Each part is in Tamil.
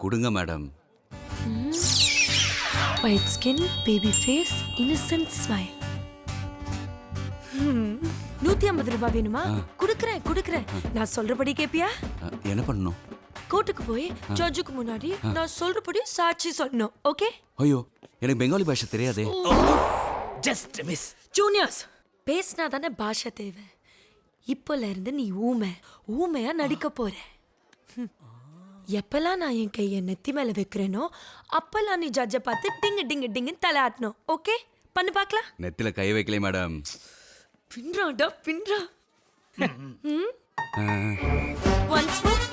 கொடுங்க madam. White skin, baby face, innocent smile. 150 ரூபாய் வேணுமா? குடுக்குறேன். நான் சொல்றபடி கேப்பியா? என்ன பண்ணணும்? கோர்ட்டுக்கு போய் ஜட்ஜுக்கு முன்னாடி நான் சொல்றபடி சாட்சி சொல்லணும். ஓகே? ஐயோ, எனக்கு பெங்காலி பாஷை தெரியாதே. Just miss. ஜூனியர்ஸ், பேசினா தானே பாஷை தேவை. இப்போல இருந்து நீ ஊமையா நடிக்க போற. எப்பெல்லாம் நான் என் கையை நெத்தி மேல வைக்கிறேனோ அப்பெல்லாம் நீ ஜட்ஜை பார்த்து டிங்கு டிங்கு டிங்குன்னு தலை ஆட்டணும். ஓகே? பண்ணு பார்க்கலாம். நெத்தில கை வைக்கல மேடம். பின்றா. Once more.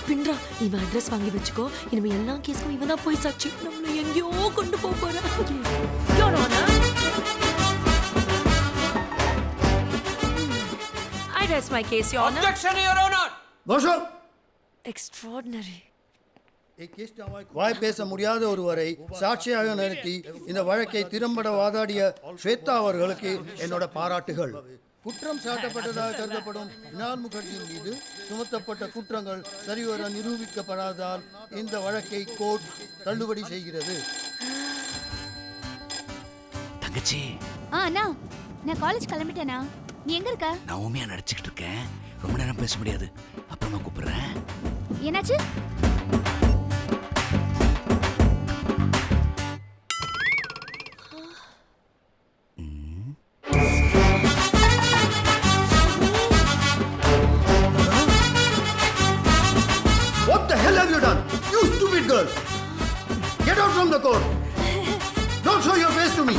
பின்றா. இவன் அட்ரஸ் வாங்கி வச்சுக்கோ. இனிமே எல்லா கேஸும் இவன் தான் போய் சாட்சி. நம்மள எங்கேயோ கொண்டு போறான். I rest my case, Your Honor. Objection, Your Honor. Bonjour. Extraordinary. வாய் பேச முடியாத ஒருவரை சாட்சியாக நிறுத்தி இந்த வழக்கை திறம்பட வாதாடிய ஸ்வேதா அவர்களுக்கு என்னோட பாராட்டுகள். குற்றம் சாட்டப்பட்டதாக கருதப்படும் இனால் முகர்ஜியின் மீது சுமத்தப்பட்ட குற்றங்கள் சரிவர நிரூபிக்கப்படாதால் இந்த வழக்கை கோர்ட் தள்ளுபடி செய்கிறது. தங்கச்சி. அண்ணா, நான் காலேஜ் கிளம்பிட்டேனா? நீ எங்க இருக்க? நான் ஊமையா நடிச்சுக்கிட்டு இருக்கேன். ரொம்ப நேரம் பேச முடியாது. அப்புறமா கூப்பிடுறேன். என்னாச்சு? What the hell have you done? You stupid girl! Get out from the court! Don't show your face to me!